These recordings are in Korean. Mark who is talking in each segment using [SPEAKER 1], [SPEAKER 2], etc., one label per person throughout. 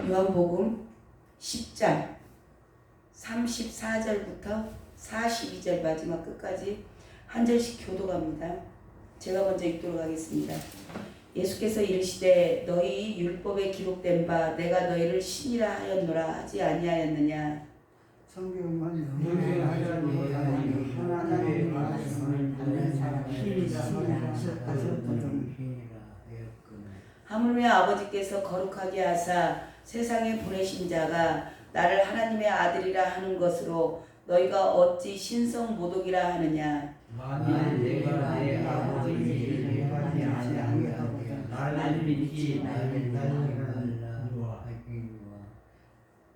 [SPEAKER 1] 요한복음 10장 34절부터 42절 마지막 끝까지 한 절씩 교독합니다. 제가 먼저 읽도록 하겠습니다. 예수께서 이르시되 너희 율법에 기록된 바 내가 너희를 신이라 하였노라 하지 아니하였느냐.
[SPEAKER 2] 성경은 하나님의 말씀을 듣는 사람이 하셨거든.
[SPEAKER 1] 하물며 아버지께서 거룩하게 하사 세상에 보내신 자가 나를 하나님의 아들이라 하는 것으로 너희가 어찌 신성 모독이라 하느냐.
[SPEAKER 3] 만일 내가 내 아버지의 일을 행하지 아니하고 나를 믿지 말라.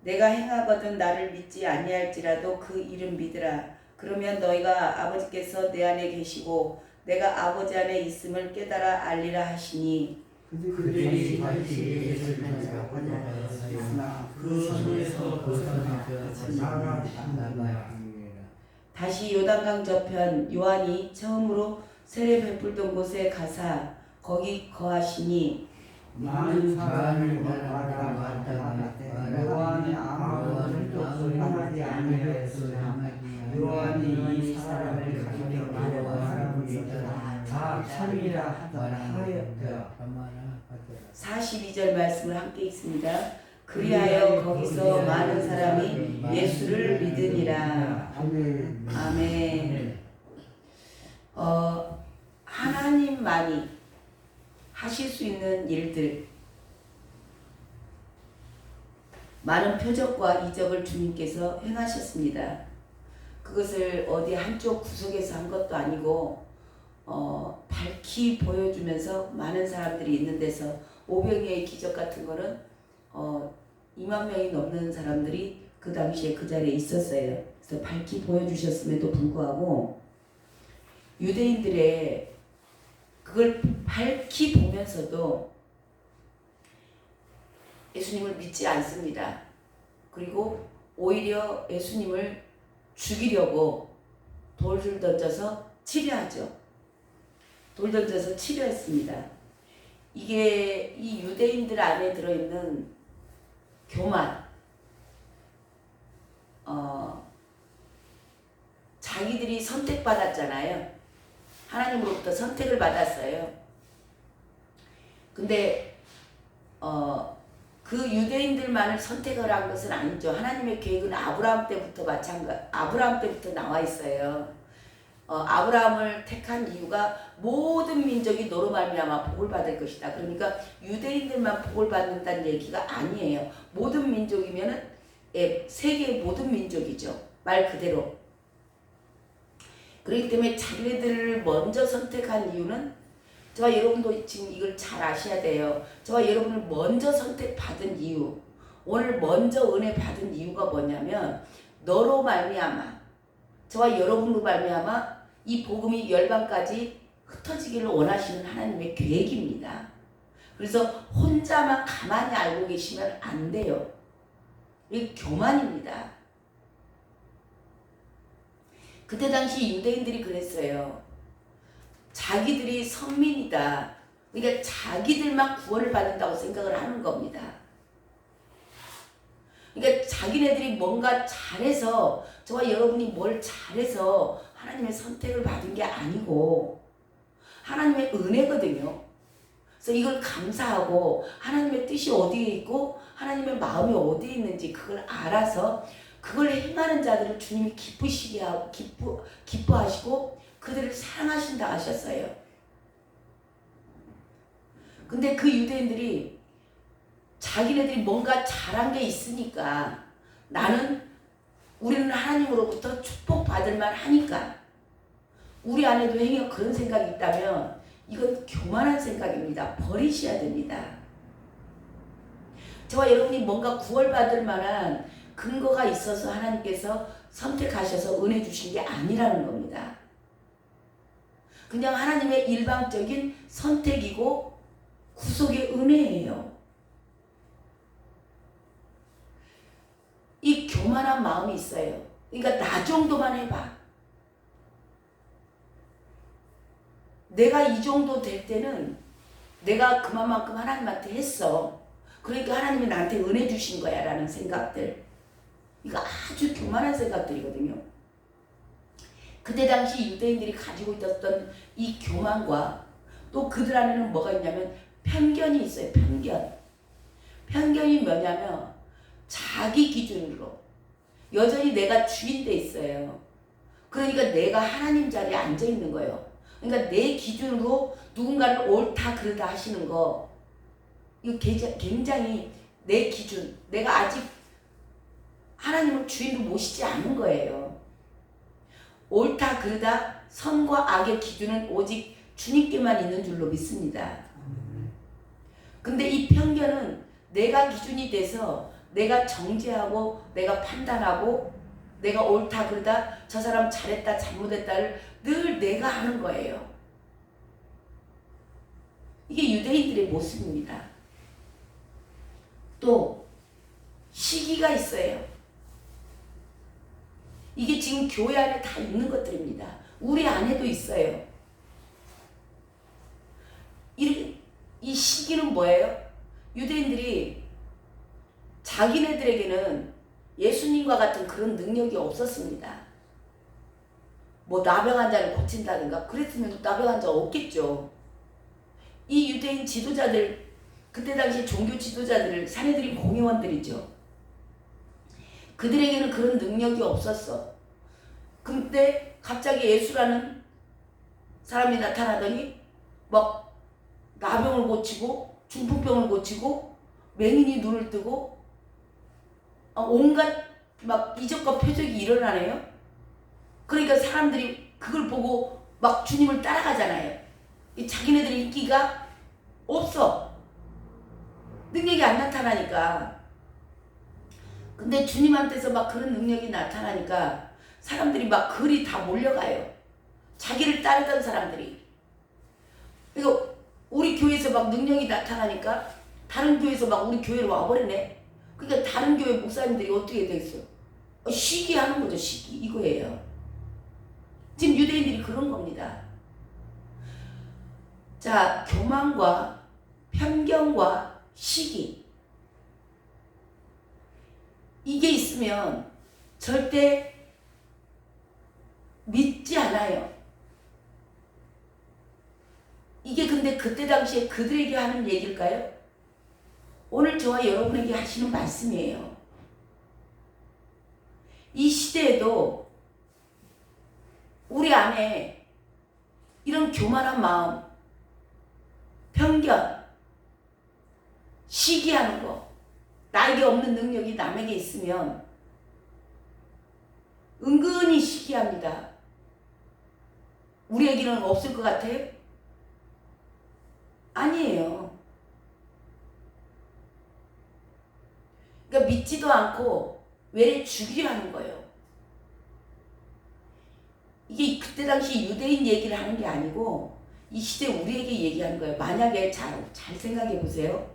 [SPEAKER 1] 내가 행하거든 나를 믿지 아니할지라도 그 이름 믿으라. 그러면 너희가 아버지께서 내 안에 계시고 내가 아버지 안에 있음을 깨달아 알리라 하시니.
[SPEAKER 3] 그들이 다시 예수를 찾아가나 그 손에서 벗어나 나가신다.
[SPEAKER 1] 다시 요단강 저편 요한이 처음으로 세례 베풀던 곳에 가사 거기 거하시니.
[SPEAKER 2] 많은 사람을 왔다 요한이 아무런 뜻을 하지 아니하였으나 요한이 이 사람을 가리켜 말하면서 다 참이라 하였더라.
[SPEAKER 1] 42절 말씀을 함께 읽습니다. 그리하여 거기서 많은 사람이 예수를 믿으니라. 아멘. 하나님만이 하실 수 있는 일들, 많은 표적과 이적을 주님께서 행하셨습니다. 그것을 어디 한쪽 구석에서 한 것도 아니고 밝히 보여주면서 많은 사람들이 있는 데서 500여의 기적 같은 거는 2만 명이 넘는 사람들이 그 당시에 그 자리에 있었어요. 그래서 밝히 보여주셨음에도 불구하고 유대인들의 그걸 밝히 보면서도 예수님을 믿지 않습니다. 그리고 오히려 예수님을 죽이려고 돌을 던져서 치려하죠. 돌 던져서 치려했습니다. 이게 이 유대인들 안에 들어있는 교만, 자기들이 선택받았잖아요. 하나님으로부터 선택을 받았어요. 근데 그 유대인들만을 선택을 한 것은 아니죠. 하나님의 계획은 아브라함 때부터 아브라함 때부터 나와 있어요. 아브라함을 택한 이유가 모든 민족이 너로 말미암아 복을 받을 것이다. 그러니까 유대인들만 복을 받는다는 얘기가 아니에요. 모든 민족이면은 세계의 모든 민족이죠. 말 그대로. 그렇기 때문에 자기네들을 먼저 선택한 이유는 저와 여러분도 지금 이걸 잘 아셔야 돼요. 저와 여러분을 먼저 선택받은 이유, 오늘 먼저 은혜 받은 이유가 뭐냐면 너로 말미암아, 저와 여러분으로 말미암아 이 복음이 열방까지 흩어지기를 원하시는 하나님의 계획입니다. 그래서 혼자만 가만히 알고 계시면 안 돼요. 이게 교만입니다. 그때 당시 유대인들이 그랬어요. 자기들이 선민이다. 그러니까 자기들만 구원을 받는다고 생각을 하는 겁니다. 그러니까 자기네들이 뭔가 잘해서, 저와 여러분이 뭘 잘해서 하나님의 선택을 받은 게 아니고 하나님의 은혜거든요. 그래서 이걸 감사하고 하나님의 뜻이 어디에 있고 하나님의 마음이 어디에 있는지 그걸 알아서 그걸 행하는 자들을 주님이 기쁘시게 하고 기뻐하시고 그들을 사랑하신다 하셨어요. 근데 그 유대인들이 자기네들이 뭔가 잘한 게 있으니까 우리는 하나님으로부터 축복받을 만 하니까 우리 안에도 행여 그런 생각이 있다면 이건 교만한 생각입니다. 버리셔야 됩니다. 저와 여러분이 뭔가 구원받을 만한 근거가 있어서 하나님께서 선택하셔서 은혜 주신 게 아니라는 겁니다. 그냥 하나님의 일방적인 선택이고 구속의 은혜예요. 이 교만한 마음이 있어요. 그러니까 나 정도만 해봐. 내가 이 정도 될 때는 내가 그만큼 하나님한테 했어. 그러니까 하나님이 나한테 은혜 주신 거야 라는 생각들, 이거 아주 교만한 생각들이거든요. 그때 당시 유대인들이 가지고 있었던 이 교만과 또 그들 안에는 뭐가 있냐면 편견이 있어요. 편견이 뭐냐면 자기 기준으로 여전히 내가 주인 돼 있어요. 그러니까 내가 하나님 자리에 앉아 있는 거예요. 그러니까 내 기준으로 누군가를 옳다 그르다 하시는 거, 이거 굉장히 내 기준, 내가 아직 하나님을 주인으로 모시지 않은 거예요. 옳다 그르다 선과 악의 기준은 오직 주님께만 있는 줄로 믿습니다. 근데 이 편견은 내가 기준이 돼서 내가 정죄하고 내가 판단하고 내가 옳다 그르다 저 사람 잘했다 잘못했다를 늘 내가 하는 거예요. 이게 유대인들의 모습입니다. 또 시기가 있어요. 이게 지금 교회 안에 다 있는 것들입니다. 우리 안에도 있어요. 이 시기는 뭐예요? 유대인들이 자기네들에게는 예수님과 같은 그런 능력이 없었습니다. 뭐 나병 환자를 고친다든가 그랬으면 나병 환자 없겠죠. 이 유대인 지도자들, 그때 당시 종교 지도자들을 사내들인 공회원들이죠. 그들에게는 그런 능력이 없었어. 근데 갑자기 예수라는 사람이 나타나더니 막 나병을 고치고 중풍병을 고치고 맹인이 눈을 뜨고 온갖 막 이적과 표적이 일어나네요. 그러니까 사람들이 그걸 보고 막 주님을 따라가잖아요. 자기네들의 인기가 없어. 능력이 안 나타나니까. 근데 주님한테서 막 그런 능력이 나타나니까 사람들이 막 그리 다 몰려가요. 자기를 따르던 사람들이. 그러니까 우리 교회에서 막 능력이 나타나니까 다른 교회에서 막 우리 교회로 와버리네. 그러니까 다른 교회 목사님들이 어떻게 돼 있어? 시기하는 거죠. 시기. 이거예요. 지금 유대인들이 그런 겁니다. 자, 교만과 편견과 시기, 이게 있으면 절대 믿지 않아요. 이게 근데 그때 당시에 그들에게 하는 얘기일까요? 오늘 저와 여러분에게 하시는 말씀이에요. 이 시대에도 우리 안에 이런 교만한 마음, 편견, 시기하는 거, 나에게 없는 능력이 남에게 있으면 은근히 시기합니다. 우리에게는 없을 것 같아요? 아니에요. 그러니까 믿지도 않고 외래 죽이려 하는 거예요. 이게 그때 당시 유대인 얘기를 하는 게 아니고 이 시대 우리에게 얘기하는 거예요. 만약에 잘 생각해 보세요.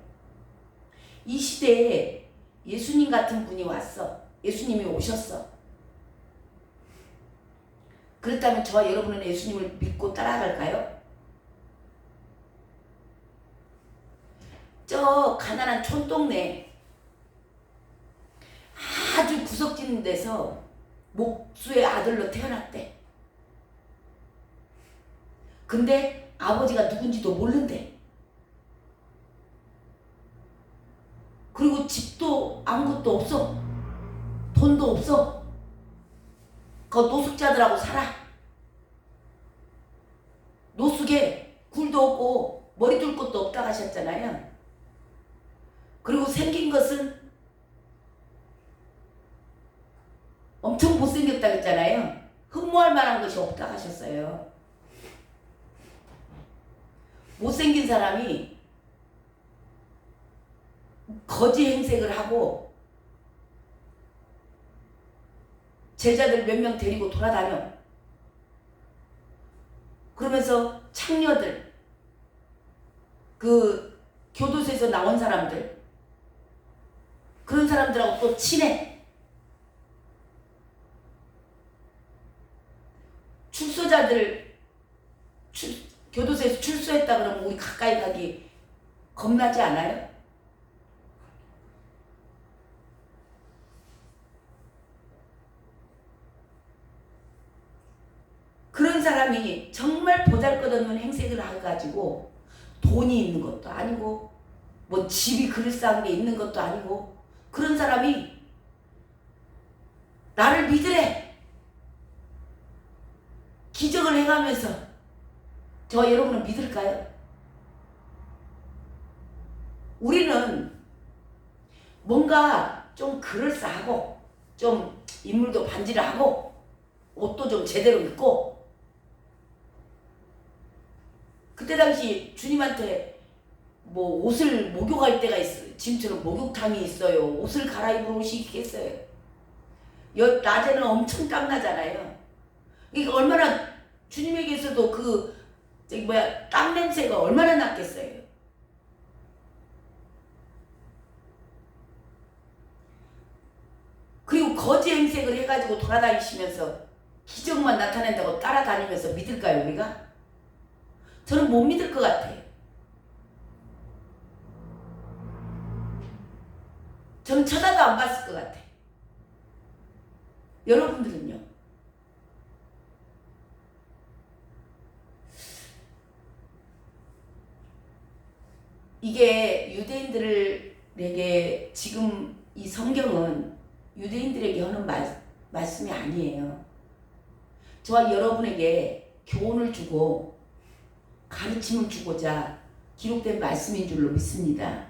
[SPEAKER 1] 이 시대에 예수님 같은 분이 왔어. 예수님이 오셨어. 그렇다면 저와 여러분은 예수님을 믿고 따라갈까요? 저 가난한 촌동네 아주 구석진 데서 목수의 아들로 태어났대. 근데 아버지가 누군지도 모른대. 그리고 집도 아무것도 없어. 돈도 없어. 그 노숙자들하고 살아. 노숙에 굴도 없고 머리 둘 곳도 없다 하셨잖아요. 그리고 생긴 것은 엄청 못생겼다 했잖아요. 흠모할 만한 것이 없다 하셨어요. 못생긴 사람이 거지 행색을 하고 제자들 몇 명 데리고 돌아다녀. 그러면서 창녀들, 그 교도소에서 나온 사람들, 그런 사람들하고 또 친해. 출소자들 교도소에서 출소했다 그러면 우리 가까이 가기 겁나지 않아요? 사람이 정말 보잘것없는 행색을 해가지고 돈이 있는 것도 아니고 뭐 집이 그럴싸한 게 있는 것도 아니고 그런 사람이 나를 믿으래 기적을 해가면서 저 여러분은 믿을까요? 우리는 뭔가 좀 그럴싸하고 좀 인물도 반질하고 옷도 좀 제대로 입고 그때 당시 주님한테 뭐 옷을 목욕할 때가 있어요. 지금처럼 목욕탕이 있어요. 옷을 갈아입을 옷이 있겠어요. 낮에는 엄청 땀나잖아요. 이게 얼마나 주님에게서도 땀 냄새가 얼마나 났겠어요. 그리고 거지 행색을 해가지고 돌아다니시면서 기적만 나타낸다고 따라다니면서 믿을까요, 우리가? 저는 못 믿을 것 같아요. 저는 쳐다도 안 봤을 것 같아요. 여러분들은요? 이게 유대인들에게 지금 이 성경은 유대인들에게 하는 말씀이 아니에요. 저와 여러분에게 교훈을 주고 가르침을 주고자 기록된 말씀인 줄로 믿습니다.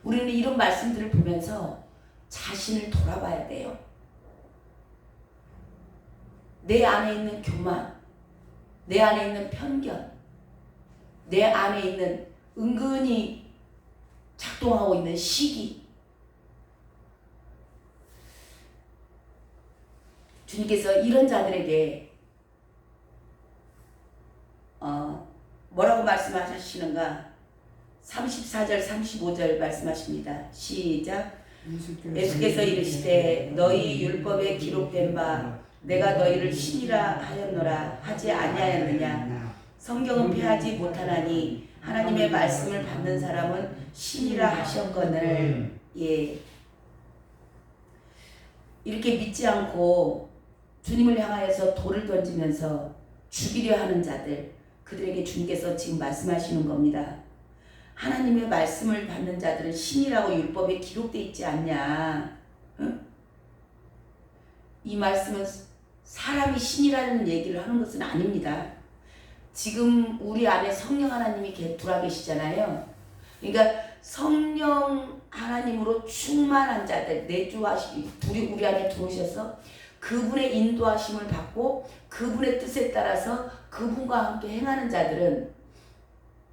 [SPEAKER 1] 우리는 이런 말씀들을 보면서 자신을 돌아봐야 돼요. 내 안에 있는 교만, 내 안에 있는 편견, 내 안에 있는 은근히 작동하고 있는 시기. 주님께서 이런 자들에게 뭐라고 말씀하시는가? 34절 35절 말씀하십니다. 시작. 예수께서 이르시되 너희 율법에 기록된 바 내가 너희를 신이라 하였노라 하지 아니하였느냐. 성경은 폐하지 못하나니 하나님의 말씀을 받는 사람은 신이라 하셨거늘. 예. 이렇게 믿지 않고 주님을 향하여서 돌을 던지면서 죽이려 하는 자들, 그들에게 주님께서 지금 말씀하시는 겁니다. 하나님의 말씀을 받는 자들은 신이라고 율법에 기록되어 있지 않냐. 응? 이 말씀은 사람이 신이라는 얘기를 하는 것은 아닙니다. 지금 우리 안에 성령 하나님이 들어와 계시잖아요. 그러니까 성령 하나님으로 충만한 자들, 우리 안에 들어오셔서 그분의 인도하심을 받고 그분의 뜻에 따라서 그분과 함께 행하는 자들은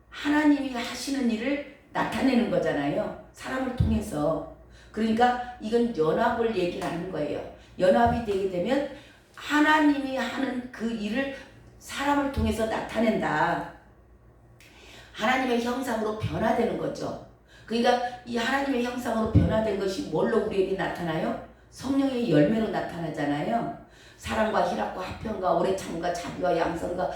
[SPEAKER 1] 하나님이 하시는 일을 나타내는 거잖아요. 사람을 통해서. 그러니까 이건 연합을 얘기를 하는 거예요. 연합이 되게 되면 하나님이 하는 그 일을 사람을 통해서 나타낸다. 하나님의 형상으로 변화되는 거죠. 그러니까 이 하나님의 형상으로 변화된 것이 뭘로 우리에게 나타나요? 성령의 열매로 나타나잖아요. 사랑과 희락과 화평과 오래 참과 자비와 양선과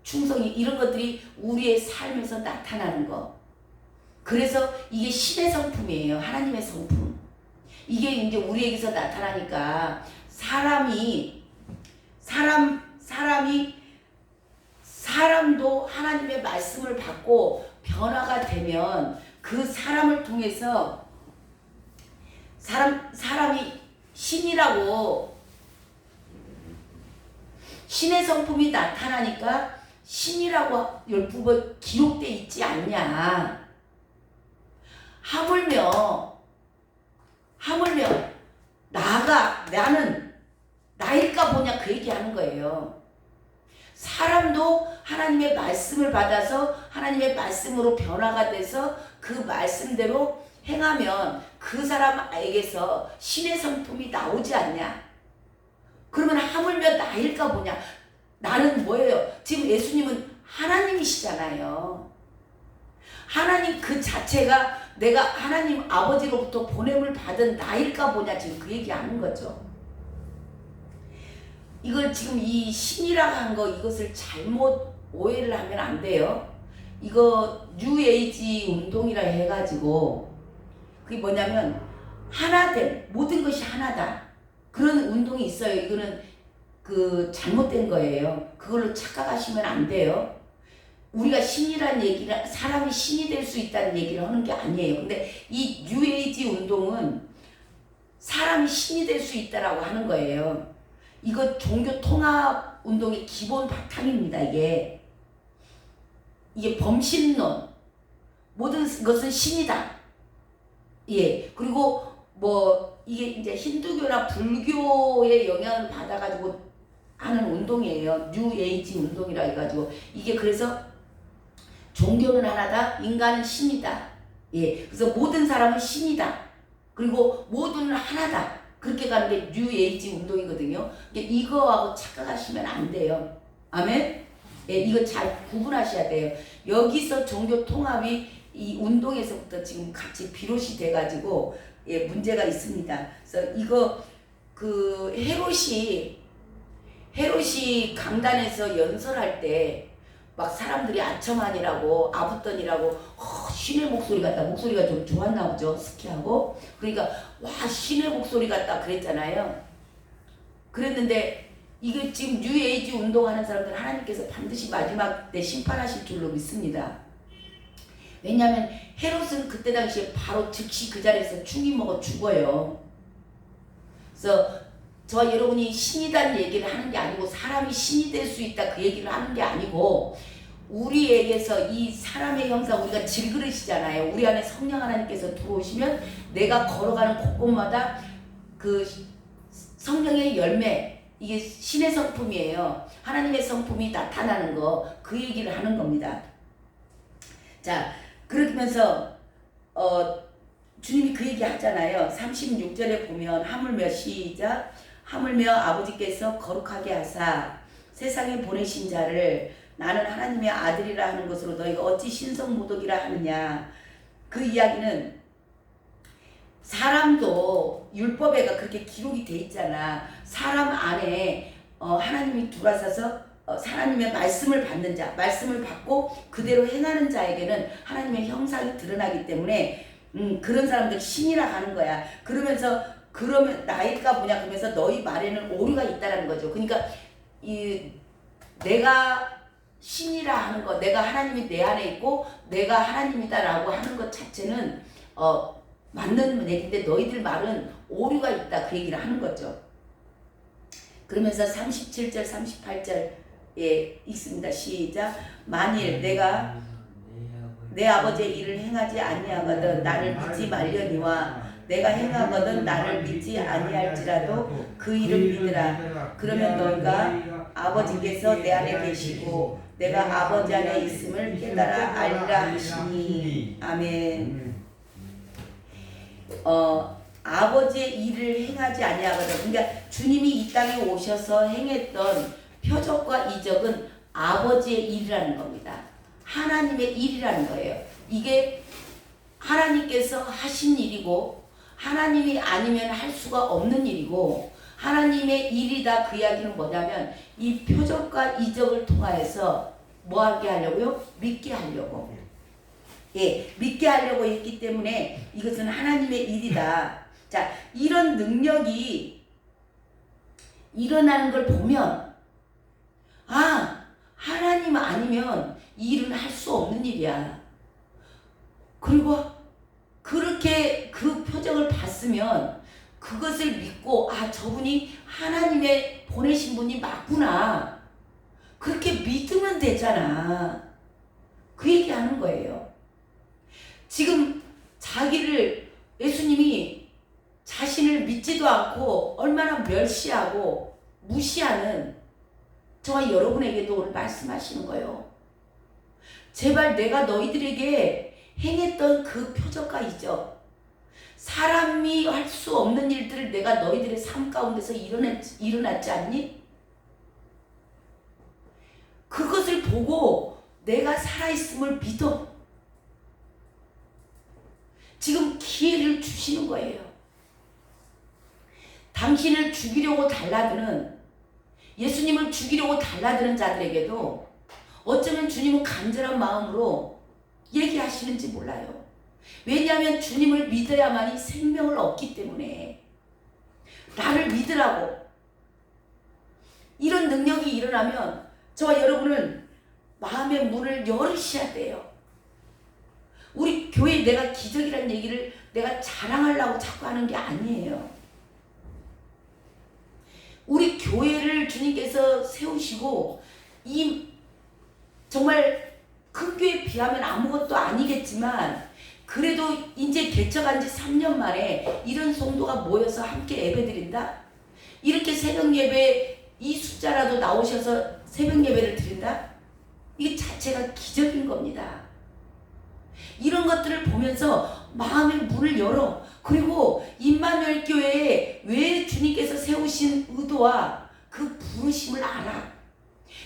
[SPEAKER 1] 충성이, 이런 것들이 우리의 삶에서 나타나는 거. 그래서 이게 신의 성품이에요. 하나님의 성품. 이게 이제 우리에게서 나타나니까 사람도 하나님의 말씀을 받고 변화가 되면 그 사람을 통해서 사람이 신이라고, 신의 성품이 나타나니까 신이라고 율법에 기록되어 있지 않냐. 하물며 나는 나일까 보냐, 그 얘기하는 거예요. 사람도 하나님의 말씀을 받아서 하나님의 말씀으로 변화가 돼서 그 말씀대로 행하면 그 사람에게서 신의 성품이 나오지 않냐. 그러면 하물며 나일까 보냐. 나는 뭐예요? 지금 예수님은 하나님이시잖아요. 하나님 그 자체가 내가 하나님 아버지로부터 보냄을 받은 나일까 보냐, 지금 그 얘기하는 거죠. 이걸 지금 이 신이라고 한 거, 이것을 잘못 오해를 하면 안 돼요. 이거 뉴에이지 운동이라 해가지고 그게 뭐냐면 하나됨, 모든 것이 하나다, 그런 운동이 있어요. 이거는 그 잘못된 거예요. 그걸로 착각하시면 안 돼요. 우리가 신이란 얘기를 사람이 신이 될 수 있다는 얘기를 하는 게 아니에요. 근데 이 뉴에이지 운동은 사람이 신이 될 수 있다라고 하는 거예요. 이거 종교 통합 운동의 기본 바탕입니다. 이게 범신론, 모든 것은 신이다. 예. 그리고 뭐 이게 이제 힌두교나 불교의 영향을 받아가지고 하는 운동이에요. 뉴에이지 운동이라 해가지고 이게 그래서 종교는 하나다, 인간은 신이다. 예. 그래서 모든 사람은 신이다. 그리고 모두는 하나다. 그렇게 가는 게 뉴에이지 운동이거든요. 이거하고 착각하시면 안 돼요. 아멘? 예, 이거 잘 구분하셔야 돼요. 여기서 종교 통합이 이 운동에서부터 지금 같이 비롯이 돼가지고 예, 문제가 있습니다. 그래서 이거 그 헤롯이 강단에서 연설할 때 막 사람들이 아첨하니라고 아부떠니라고 신의 목소리 같다. 목소리가 좀 좋았나 보죠. 스키하고. 그러니까 와 신의 목소리 같다 그랬잖아요. 그랬는데 이게 지금 뉴에이지 운동하는 사람들 하나님께서 반드시 마지막 때 심판하실 줄로 믿습니다. 왜냐하면 헤롯은 그때 당시에 바로 즉시 그 자리에서 충이 먹어 죽어요. 그래서 저 여러분이 신이라는 얘기를 하는 게 아니고 사람이 신이 될 수 있다 그 얘기를 하는 게 아니고 우리에게서 이 사람의 형상 우리가 질그릇이잖아요. 우리 안에 성령 하나님께서 들어오시면 내가 걸어가는 곳곳마다 그 성령의 열매 이게 신의 성품이에요. 하나님의 성품이 나타나는 거 그 얘기를 하는 겁니다. 자 그러면서 주님이 그 얘기 하잖아요. 36절에 보면 하물며 시작 하물며 아버지께서 거룩하게 하사 세상에 보내신 자를 나는 하나님의 아들이라 하는 것으로 너희가 어찌 신성모독이라 하느냐. 그 이야기는 사람도 율법에가 그렇게 기록이 돼 있잖아. 사람 안에 하나님이 들어와서 하나님의 말씀을 받는 자, 말씀을 받고 그대로 행하는 자에게는 하나님의 형상이 드러나기 때문에 그런 사람들 신이라 하는 거야. 그러면 나이가 뭐냐 그러면서 너희 말에는 오류가 있다라는 거죠. 그러니까 내가 신이라 하는 거, 내가 하나님이 내 안에 있고 내가 하나님이다라고 하는 것 자체는 맞는 얘기인데 너희들 말은 오류가 있다 그 얘기를 하는 거죠. 그러면서 37절 38절에 있습니다. 시작 만일 내가 내 아버지의 일을 행하지 아니하거든 나를 믿지 말려니와 내가 행하거든 나를 믿지 아니할지라도 그 일을 믿으라. 그러면 너희가 아버지께서 내 안에 계시고 내가 아버지 안에 있음을 깨달아 알리라 하시니. 아멘. 아버지의 일을 행하지 아니하거든. 그러니까 주님이 이 땅에 오셔서 행했던 표적과 이적은 아버지의 일이라는 겁니다. 하나님의 일이라는 거예요. 이게 하나님께서 하신 일이고 하나님이 아니면 할 수가 없는 일이고 하나님의 일이다. 그 이야기는 뭐냐면 이 표적과 이적을 통하여서 뭐 하게 하려고요? 믿게 하려고. 예, 믿게 하려고 했기 때문에 이것은 하나님의 일이다. 자, 이런 능력이 일어나는 걸 보면 하나님 아니면 이 일은 할 수 없는 일이야. 그리고 그렇게 그 표적을 봤으면 그것을 믿고 저분이 하나님의 보내신 분이 맞구나. 그렇게 믿으면 되잖아. 그 얘기하는 거예요. 지금 예수님이 자신을 믿지도 않고 얼마나 멸시하고 무시하는 저와 여러분에게도 오늘 말씀하시는 거예요. 제발 내가 너희들에게 행했던 그 표적과 이적, 사람이 할 수 없는 일들을 내가 너희들의 삶 가운데서 일어났지 않니? 그것을 보고 내가 살아있음을 믿어. 지금 기회를 주시는 거예요. 당신을 죽이려고 달라드는, 예수님을 죽이려고 달라드는 자들에게도 어쩌면 주님은 간절한 마음으로 얘기하시는지 몰라요. 왜냐하면 주님을 믿어야만이 생명을 얻기 때문에 나를 믿으라고. 이런 능력이 일어나면 저와 여러분은 마음의 문을 열으셔야 돼요. 우리 교회 내가 기적이라는 얘기를 내가 자랑하려고 자꾸 하는 게 아니에요. 우리 교회를 주님께서 세우시고 이 정말 큰 교회에 비하면 아무것도 아니겠지만 그래도 이제 개척한 지 3년 만에 이런 성도가 모여서 함께 예배드린다? 이렇게 새벽 예배 이 숫자라도 나오셔서 새벽 예배를 드린다? 이게 자체가 기적인 겁니다. 이런 것들을 보면서 마음의 문을 열어. 그리고 임마누엘 교회에 왜 주님께서 세우신 의도와 그 부르심을 알아.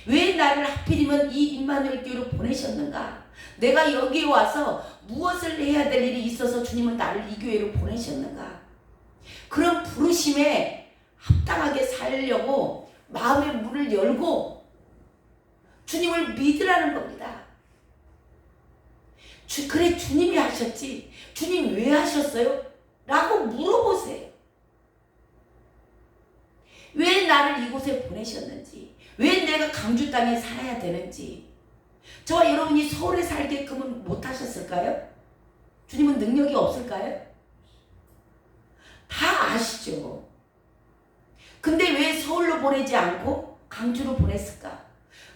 [SPEAKER 1] 왜 나를 하필이면 이 임마누엘 교회로 보내셨는가? 내가 여기에 와서 무엇을 해야 될 일이 있어서 주님은 나를 이 교회로 보내셨는가? 그런 부르심에 합당하게 살려고 마음의 문을 열고 주님을 믿으라는 겁니다. 그래 주님이 하셨지. 주님 왜 하셨어요? 라고 물어보세요. 왜 나를 이곳에 보내셨는지, 왜 내가 강주 땅에 살아야 되는지. 저와 여러분이 서울에 살게끔은 못하셨을까요? 주님은 능력이 없을까요? 다 아시죠. 근데 왜 서울로 보내지 않고 강주로 보냈을까?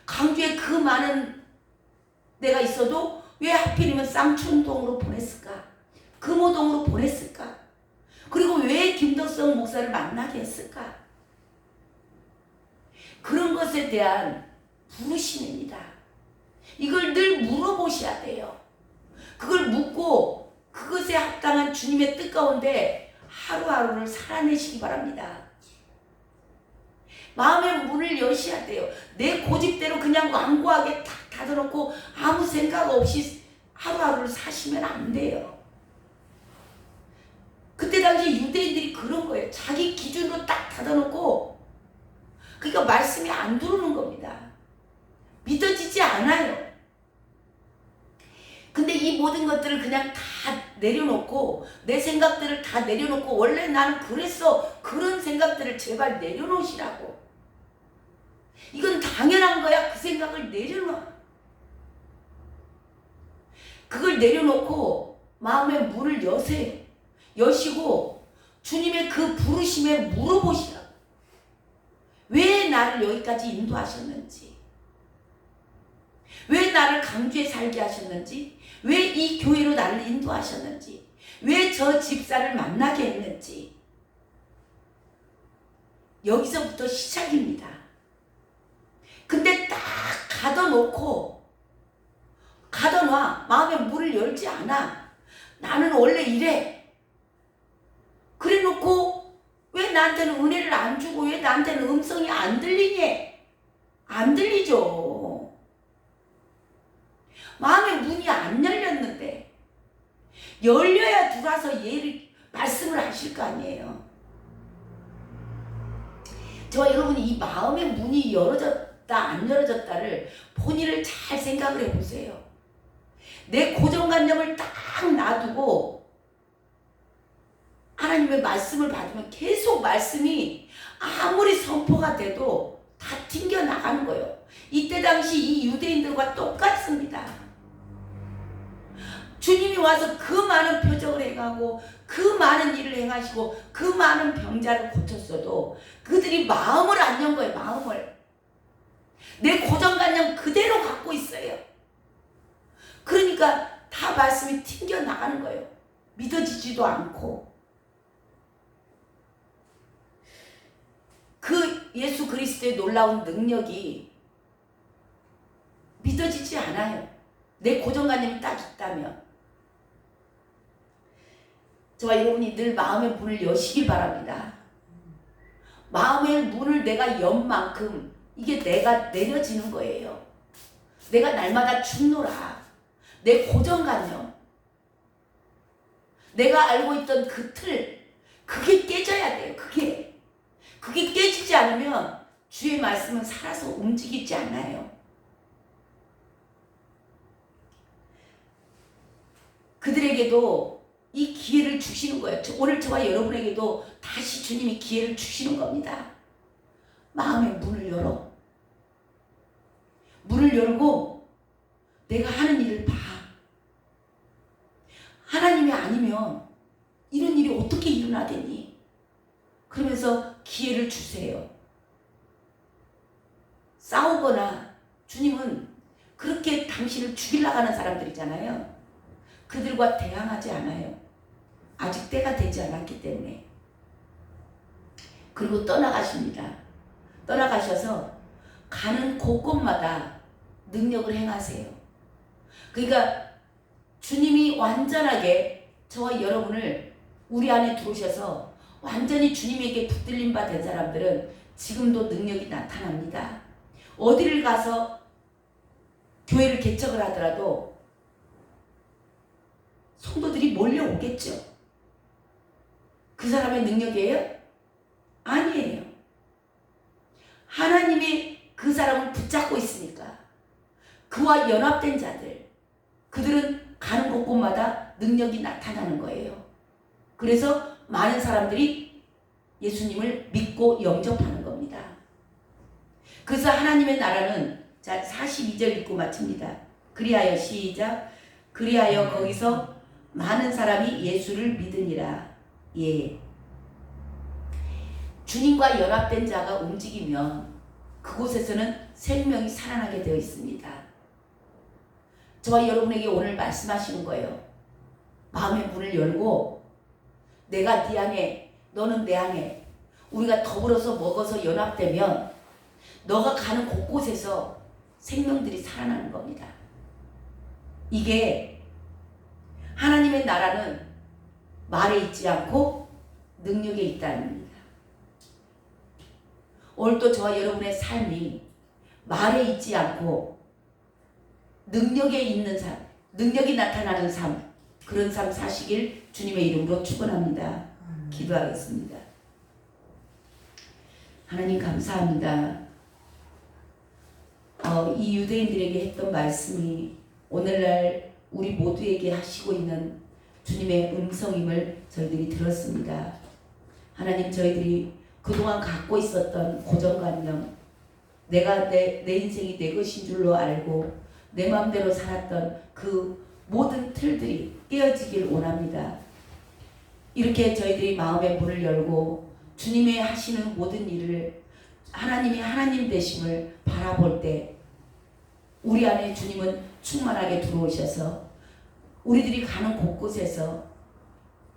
[SPEAKER 1] 강주에 그 많은 데가 있어도 왜 하필이면 쌍촌동으로 보냈을까? 금호동으로 보냈을까? 그리고 왜 김덕성 목사를 만나게 했을까? 그런 것에 대한 부르심입니다. 이걸 늘 물어보셔야 돼요. 그걸 묻고 그것에 합당한 주님의 뜻 가운데 하루하루를 살아내시기 바랍니다. 마음의 문을 여셔야 돼요. 내 고집대로 그냥 완고하게 탁 닫아놓고 아무 생각 없이 하루하루를 사시면 안 돼요. 그때 당시 유대인들이 그런 거예요. 자기 기준으로 딱 닫아놓고 그러니까 말씀이 안 들어오는 겁니다. 믿어지지 않아요. 근데 이 모든 것들을 그냥 다 내려놓고 내 생각들을 다 내려놓고 원래 나는 그랬어. 그런 생각들을 제발 내려놓으시라고. 이건 당연한 거야. 그 생각을 내려놔. 그걸 내려놓고 마음의 문을 여세요. 여시고 주님의 그 부르심에 물어보시라고. 왜 나를 여기까지 인도하셨는지, 왜 나를 강주에 살게 하셨는지, 왜 이 교회로 나를 인도하셨는지, 왜 저 집사를 만나게 했는지. 여기서부터 시작입니다. 근데 딱 가둬놓고 가둬놔. 마음의 문을 열지 않아. 나는 원래 이래. 그래 놓고 왜 나한테는 은혜를 안 주고 왜 나한테는 음성이 안 들리니? 안 들리죠. 마음의 문이 안 열렸는데 열려야 들어와서 말씀을 하실 거 아니에요. 저와 여러분이 이 마음의 문이 열어졌다 안 열어졌다를 본인을 잘 생각을 해보세요. 내 고정관념을 딱 놔두고 하나님의 말씀을 받으면 계속 말씀이 아무리 선포가 돼도 다 튕겨나가는 거예요. 이때 당시 이 유대인들과 똑같습니다. 주님이 와서 그 많은 표적을 행하고 그 많은 일을 행하시고 그 많은 병자를 고쳤어도 그들이 마음을 안 연 거예요. 마음을. 내 고정관념 그대로 갖고 있어요. 그러니까 다 말씀이 튕겨나가는 거예요. 믿어지지도 않고. 그 예수 그리스도의 놀라운 능력이 믿어지지 않아요. 내 고정관념이 딱 있다면. 저와 여러분이 늘 마음의 문을 여시길 바랍니다. 마음의 문을 내가 연 만큼 이게 내가 내려지는 거예요. 내가 날마다 죽노라. 내 고정관념. 내가 알고 있던 그 틀. 그게 깨져야 돼요. 그게 깨지지 않으면 주의 말씀은 살아서 움직이지 않아요. 그들에게도 이 기회를 주시는 거예요. 오늘 저와 여러분에게도 다시 주님이 기회를 주시는 겁니다. 마음의 문을 열어. 문을 열고 내가 하는 일을 봐. 하나님이 아니면 이런 일이 어떻게 일어나겠니? 그러면서 기회를 주세요. 싸우거나, 주님은 그렇게 당신을 죽이려고 하는 사람들이잖아요. 그들과 대항하지 않아요. 아직 때가 되지 않았기 때문에. 그리고 떠나가십니다. 떠나가셔서 가는 곳곳마다 능력을 행하세요. 그러니까 주님이 완전하게 저와 여러분을 우리 안에 들어오셔서 완전히 주님에게 붙들림 바 된 사람들은 지금도 능력이 나타납니다. 어디를 가서 교회를 개척을 하더라도 성도들이 몰려오겠죠. 그 사람의 능력이에요? 아니에요. 하나님이 그 사람을 붙잡고 있으니까 그와 연합된 자들, 그들은 가는 곳곳마다 능력이 나타나는 거예요. 그래서 많은 사람들이 예수님을 믿고 영접하는 겁니다. 그래서 하나님의 나라는, 자 42절 읽고 마칩니다. 그리하여 시작. 그리하여 거기서 많은 사람이 예수를 믿으니라. 예. 주님과 연합된 자가 움직이면 그곳에서는 생명이 살아나게 되어 있습니다. 저와 여러분에게 오늘 말씀하시는 거예요. 마음의 문을 열고 내가 네 안에, 너는 내 안에, 우리가 더불어서 먹어서 연합되면 너가 가는 곳곳에서 생명들이 살아나는 겁니다. 이게 하나님의 나라는 말에 있지 않고 능력에 있다는 겁니다. 오늘도 저와 여러분의 삶이 말에 있지 않고 능력에 있는 삶, 능력이 나타나는 삶, 그런 삶 사시길 주님의 이름으로 축원합니다. 기도하겠습니다. 하나님 감사합니다. 이 유대인들에게 했던 말씀이 오늘날 우리 모두에게 하시고 있는 주님의 음성임을 저희들이 들었습니다. 하나님, 저희들이 그동안 갖고 있었던 고정관념, 내가 내 인생이 내 것인 줄로 알고 내 마음대로 살았던 그 모든 틀들이 깨어지길 원합니다. 이렇게 저희들이 마음의 문을 열고 주님의 하시는 모든 일을, 하나님이 하나님 되심을 바라볼 때 우리 안에 주님은 충만하게 들어오셔서 우리들이 가는 곳곳에서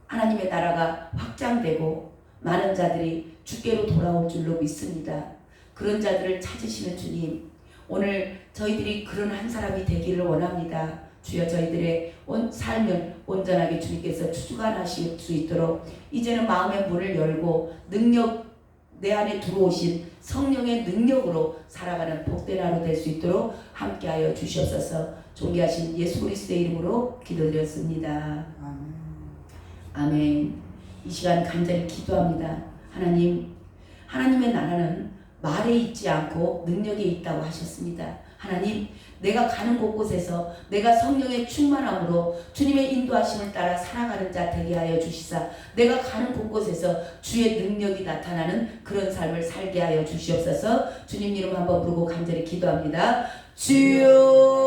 [SPEAKER 1] 하나님의 나라가 확장되고 많은 자들이 주께로 돌아올 줄로 믿습니다. 그런 자들을 찾으시는 주님, 오늘 저희들이 그런 한 사람이 되기를 원합니다. 주여, 저희들의 삶을 온전하게 주님께서 주관하실 수 있도록 이제는 마음의 문을 열고 능력, 내 안에 들어오신 성령의 능력으로 살아가는 복된 하루 될 수 있도록 함께하여 주시옵소서. 존귀하신 예수 그리스도의 이름으로 기도드렸습니다. 아멘. 이 시간 간절히 기도합니다. 하나님, 하나님의 나라는 말에 있지 않고 능력에 있다고 하셨습니다. 하나님, 내가 가는 곳곳에서 내가 성령의 충만함으로 주님의 인도하심을 따라 살아가는 자 되게 하여 주시사, 내가 가는 곳곳에서 주의 능력이 나타나는 그런 삶을 살게 하여 주시옵소서. 주님 이름 한번 부르고 간절히 기도합니다. 주여